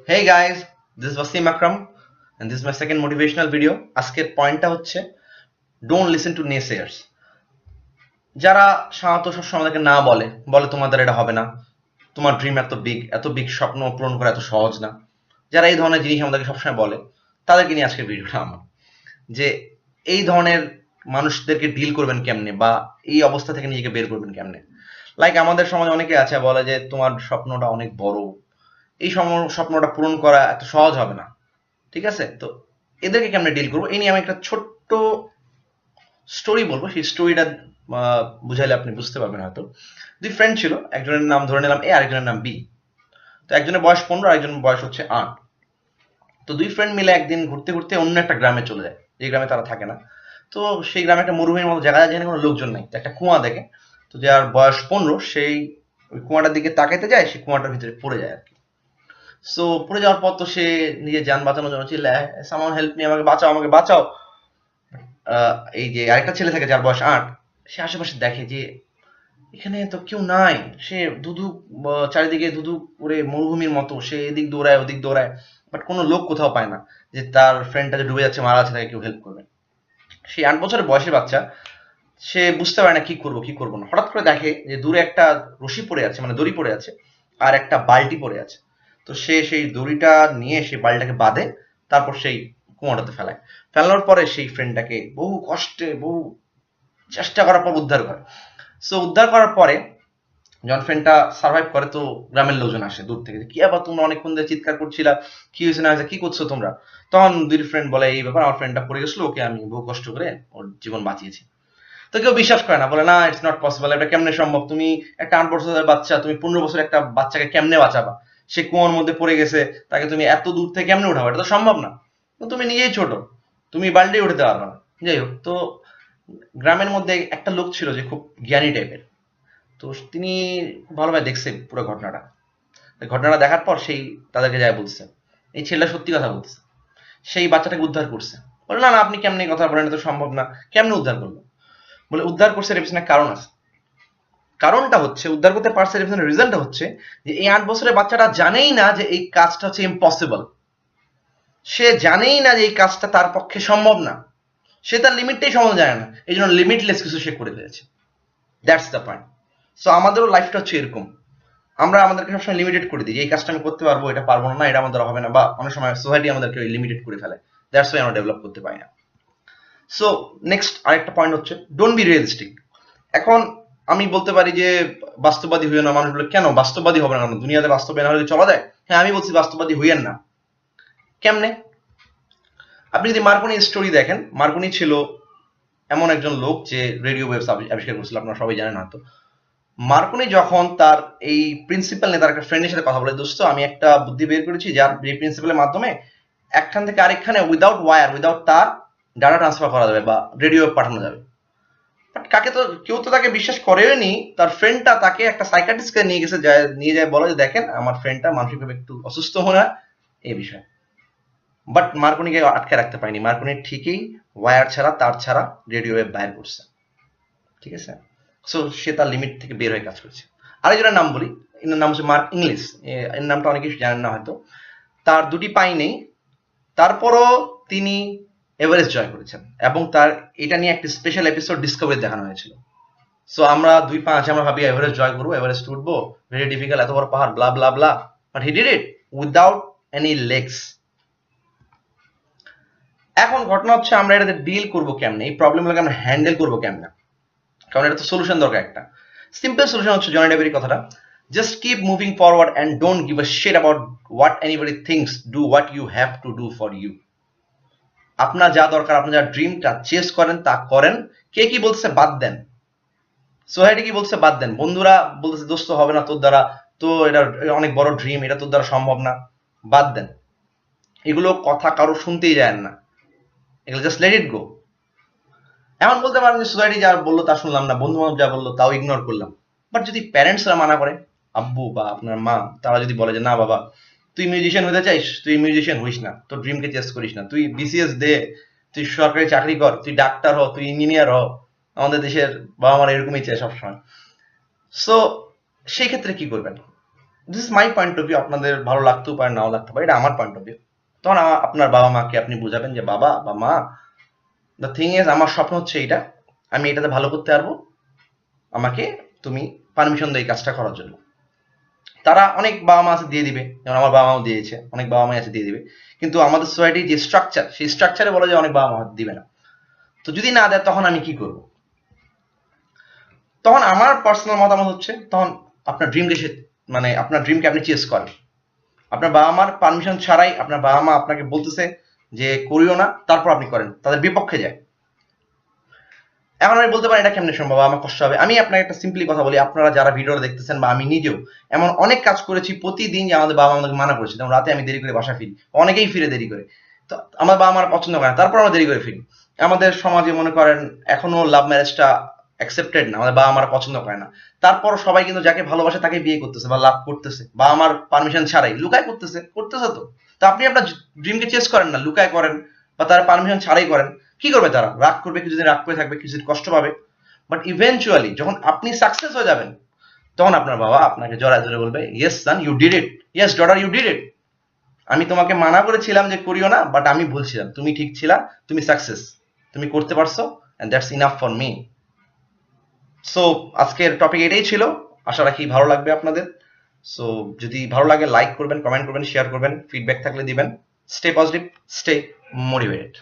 Hey guys, this is Wasim Akram and this is my second motivational video. আজকের পয়েন্টটা হচ্ছে don't listen to naysayers. যারা সাধারণত সবসময় আমাদেরকে না বলে বলে তোমার দ্বারা এটা হবে না, তোমার ড্রিম এত বিগ স্বপ্ন পূরণ করা এত সহজ না, যারা এই ধরনের জিনিস আমাদেরকে সবসময় বলে তাদেরকে নিয়ে আজকের ভিডিওটা আমার, যে এই ধরনের মানুষদেরকে ডিল করবেন কেমনে বা এই অবস্থা থেকে নিজেকে বের করবেন কেমনে। লাইক আমাদের সমাজে অনেকে আছে বলে যে তোমার স্বপ্নটা অনেক বড়, এই স্বপ্নটা পূরণ করা এত সহজ হবে না। ঠিক আছে, তো এদেরকে কেমনে ডিল করবো এই নিয়ে আমি একটা ছোট্ট স্টোরি বলবো। সেই স্টোরিটা বুঝাইলে আপনি বুঝতে পারবেন। হয়তো দুই ফ্রেন্ড ছিল, একজনের নাম ধরে নিলাম এ, আরেকজনের নাম বি। তো একজনের বয়স 15, আরেকজনের বয়স হচ্ছে 8। তো দুই ফ্রেন্ড মিলে একদিন ঘুরতে ঘুরতে অন্য একটা গ্রামে চলে যায়, যে গ্রামে তারা থাকে না। তো সেই গ্রামে একটা মরুভূমির মতো জায়গা, যেখানে কোনো লোকজন নাই, একটা কুয়া দেখে। তো যার বয়স 15 সেই ওই কুয়াটার দিকে তাকাইতে যায়, সেই কুয়াটার ভিতরে পড়ে যায় আর কি। সো পড়ে যাওয়ার পর তো সে নিজের যান বাঁচানোর জন্য চিল্লায়, সামওয়ান হেল্প মি, আমাকে বাঁচাও, আমাকে বাঁচাও। এই যে আরেকটা ছেলে থাকে যার বয়স 8, সে আশেপাশে দেখে যে এখানে তো কেউ নাই। সে ধুধু চারিদিকে ধুধু করে মরুভূমির মতো, সে এদিক দৌড়ায় ওদিক দৌড়ায়, বাট কোনো লোক কোথাও পায় না যে তার ফ্রেন্ডটা যে ডুবে যাচ্ছে, মারা যাচ্ছে, তাকে কেউ হেল্প করবে। সেই 8 বছরের বয়সী বাচ্চা, সে বুঝতে পারে না কি করবো কি করবো না। হঠাৎ করে দেখে যে দূরে একটা রশি পড়ে আছে, মানে দড়ি পড়ে আছে, আর একটা বালতি পড়ে আছে। তো সে সেই দড়িটা নিয়ে সেই বালতিটাকে বাঁধে, তারপর সেই কুয়াটাতে ফেলায়। ফেলানোর পরে সেই ফ্রেন্ডটাকে বহু কষ্টে, বহু চেষ্টা করার পর উদ্ধার করে। সো উদ্ধার করার পরে যখন ফ্রেন্ডটা সার্ভাইভ করে, তো গ্রামের লোকজন আসে দূর থেকে, কি আবার তোমরা অনেকক্ষণ ধরে চিৎকার করছিলা, কি হয়েছে না হয়েছে, কি করছো তোমরা? তখন দুই ফ্রেন্ড বলে এই ব্যাপার, আমার ফ্রেন্ডটা পড়ে গেছিল, ওকে আমি বহু কষ্ট করে ওর জীবন বাঁচিয়েছি। তো কেউ বিশ্বাস করে না, বলে না, ইটস নট পসিবল, এটা কেমনে সম্ভব? তুমি একটা 8 বছরের বাচ্চা, তুমি 15 বছরের একটা বাচ্চাকে কেমনে বাঁচাবা? সে কুয়োর মধ্যে পড়ে গেছে, তাকে তুমি এত দূর থেকে কেমনে উঠাবো? এটা তো সম্ভব না। তো তুমি নিজেই ছোট, তুমি বাল্টি উঠাতে পারবে না। যাই হোক, তো গ্রামের মধ্যে একটা লোক ছিল যে খুব জ্ঞানী টাইপের। তো তিনি খুব ভালোভাবে দেখছে পুরো ঘটনাটা। ঘটনাটা দেখার পর সেই তাদেরকে যায় বলছে এই ছেলেটা সত্যি কথা বলছে, সেই বাচ্চাটাকে উদ্ধার করছে। বলে না না, আপনি কেমনে কথা বলেন, এটা তো সম্ভব না। কেমনে উদ্ধার করলো? বলে উদ্ধার করছে, এর পিছনে কারণ আছে। কারণটা হচ্ছে, উদ্ধার করতে পারছে এর পিছনে রিজনটা হচ্ছে যে এই 8 বছরের বাচ্চাটা জানেই না যে এই কাজটা হচ্ছে ইম্পসিবল। সে জানেই না যে এই কাজটা তার পক্ষে সম্ভব না। সে তার লিমিটটাই সম্বন্ধে জানে না, এই জন্য লিমিটলেস কিছু সে করে ফেলেছে। That's the point. সো আমাদেরও লাইফটা হচ্ছে এরকম। আমরা আমাদেরকে সবসময় লিমিটেড করে দিই যে এই কাজটা আমি করতে পারবো, এটা পারবো না, এটা আমাদের হবে না, বা অনেক সময় সোসাইটি আমাদেরকে লিমিটেড করে ফেলে। দ্যাটস ওয়াই আমরা ডেভেলপ করতে পারি না। সো নেক্সট আরেকটা পয়েন্ট হচ্ছে ডোন্ট বি রিয়েলিস্টিক। এখন আমি বলতে পারি যে বাস্তববাদী হইও না। মানুষ বলে কেন বাস্তববাদী হবে না, কেন দুনিয়াতে বাস্তবে না হলে চলা যায়? হ্যাঁ, আমি বলছি বাস্তববাদী হইয়েন না। কেমনে? আপনি যদি মার্কনি স্টোরি দেখেন, মার্কনি ছিল এমন একজন লোক যে রেডিও ওয়েভস আবিষ্কার করেছিল, আপনারা সবাই জানেন হয়তো। মার্কনি যখন তার এই প্রিন্সিপাল নিয়ে তার একটা ফ্রেন্ডের সাথে কথা বলে, দোস্ত আমি একটা বুদ্ধি বের করেছি, যার যে প্রিন্সিপালের মাধ্যমে একখান থেকে আরেকখানে উইদাউট ওয়্যার, উইদাউট তার ডাটা ট্রান্সফার করা যাবে বা রেডিও পাঠানো যাবে। বাট কাকে তো কেউ তো তাকে বিশ্বাস করেনি। তার ফ্রেন্ডটা তাকে একটা সাইকাটিস্টকে নিয়ে গেছে, নিয়ে যায় বলে যে দেখেন আমার ফ্রেন্ডটা মানসিকভাবে একটু অসুস্থ মনে হয়, এই বিষয়ে। বাট মার্কনিকে আটকে রাখতে পারেনি। মার্কনি ঠিকই ওয়্যার ছাড়া, তার ছাড়া রেডিও ওয়েভ বাইর করছে। ঠিক আছে, সো সে তার লিমিট থেকে বের হয়ে কাজ করছে। আরেকজনের নাম বলি, এর নাম হচ্ছে মার্ক ইংলিশ। এর নামটা অনেকে জানেন না হয়তো। তার দুটি পাই নেই, তারপরও তিনি এভারেস্ট জয় করেছেন, এবং তার এটা নিয়ে একটা স্পেশাল এপিসোড ডিসকভারি দেখানো হয়েছিল। সো আমরা 2 পা আছে, আমরা ভাবি এভারেস্ট জয় করবো, এভারেস্ট উঠবো, ভেরি ডিফিকাল্ট, এত বড় পাহাড়, blah blah blah, but he did it without any legs. এখন ঘটনা হচ্ছে আমরা এটাতে ডিল করবো কেমনে, এই প্রবলেমগুলোকে আমরা হ্যান্ডেল করবো কেমনে, কারণ এটা তো সলিউশন দরকার। একটা সিম্পল সলিউশন হচ্ছে জনি ডেভির কথাটা, just keep moving forward and don't give a shit about what anybody thinks, do what you have to do for you. আপনার যা দরকার, আপনি যা ড্রিমটা চেস করেন তা করেন। কে কি বলছে বাদ দেন, সোসাইটি কি বলছে বাদ দেন, বন্ধুরা বলতেছে দোস্ত হবে না তোর দ্বারা, তো এটা অনেক বড় ড্রিম, এটা তোর দ্বারা সম্ভব না, বাদ দেন। এগুলো কথা কারো শুনতেই যায় না, এগুলো জাস্ট লেট ইট গো। এমন বলতে পারেন যে সোসাইটি যা বললো তা শুনলাম না, বন্ধু বান্ধব যা বললো তাও ইগনোর করলাম। বাট যদি প্যারেন্টসরা মানা করে, আব্বু বা আপনার মা, তারা যদি বলে যে না বাবা, তুই মিউজিশিয়ান হতে চাইস, তুই মিউজিশিয়ান হইস না, তোর ড্রিমকে চেস করিস না, তুই বিসিএস দে, তুই সরকারি চাকরি কর, তুই ডাক্তার হ, তুই ইঞ্জিনিয়ার হ। আমাদের দেশের বাবা মারা এরকমই চায় সবসময়। সো সেই ক্ষেত্রে কি করবেন? This is my point of view, আপনাদের ভালো লাগতেও পারে নাও লাগতে পারে, এটা আমার পয়েন্ট অফ ভিউ। তখন আপনার বাবা মাকে আপনি বুঝাবেন যে বাবা বা মা, দ্য থিং ইজ আমার স্বপ্ন হচ্ছে এইটা, আমি এটাতে ভালো করতে পারবো, আমাকে তুমি পারমিশন দেয় এই কাজটা করার জন্য। তারা অনেক বাবা মা আছে দিয়ে দিবে, যেমন আমার বাবা মাও দিয়েছে, অনেক বাবা মাই আছে দিয়ে দিবে, কিন্তু আমাদের সোসাইটির যে স্ট্রাকচার, সেই স্ট্রাকচারে বলে যে অনেক বাবা মা দিবে না। তো যদি না দেয় তখন আমি কি করব? তখন আমার পার্সোনাল মতামত হচ্ছে, তখন আপনার ড্রিমকে মানে আপনার ড্রিমকে আপনি চেস করেন। আপনার বাবা মার পারমিশন ছাড়াই আপনার বাবা মা আপনাকে বলতেছে যে করিও না, তারপর আপনি করেন, তাদের বিপক্ষে যায়। এখন আমি বলতে পারি এটা কেমনে সম্ভব, আমার কষ্ট হবে। আমি আপনাকে একটা সিম্পলি কথা বলি, আপনারা যারা ভিডিওটা দেখতেছেন বা আমি নিজেও এমন অনেক কাজ করেছি প্রতিদিন যে আমাদের বাবা আমাদেরকে মানা করেছে, যেমন রাতে আমি দেরি করে বাসা ফিরি, অনেকেই ফিরে দেরি করে, তো আমার বাবা আমার পছন্দ করে না, তারপর আমরা দেরি করে ফিরি। আমাদের সমাজে মনে করেন এখনো লাভ ম্যারেজটা অ্যাকসেপ্টেড না, আমাদের বাবা আমার পছন্দ করে না, তারপর সবাই কিন্তু যাকে ভালোবাসে তাকে বিয়ে করতেছে বা লাভ করতেছে, বা আমার পারমিশন ছাড়াই লুকায় করতেছে, করতেছে। তো আপনি আপনার ড্রিমকে চেস করেন না, লুকায় করেন বা তার পারমিশন ছাড়াই করেন, কি করবে তারা? রাগ করবে, কিছুদিন রাগ করে থাকবে, কিছুদিন কষ্ট পাবে, বাট ইভেনচুয়ালি যখন আপনি সাকসেস হয়ে যাবেন, তখন আপনার বাবা আপনাকে জড়ায় ধরে বলবে, yes son you did it, yes daughter you did it, আমি তোমাকে মানা করেছিলাম যে করিও না, বাট আমি ভুলছিলাম, তুমি ঠিক ছিলা, তুমি সাকসেস, তুমি করতে পারছো, and that's enough for me. So আজকের টপিক এটাই ছিল, আশা রাখি ভালো লাগবে আপনাদের। সো যদি ভালো লাগে লাইক করবেন, কমেন্ট করবেন, শেয়ার করবেন, ফিডব্যাক থাকলে দিবেন। Stay positive, stay motivated.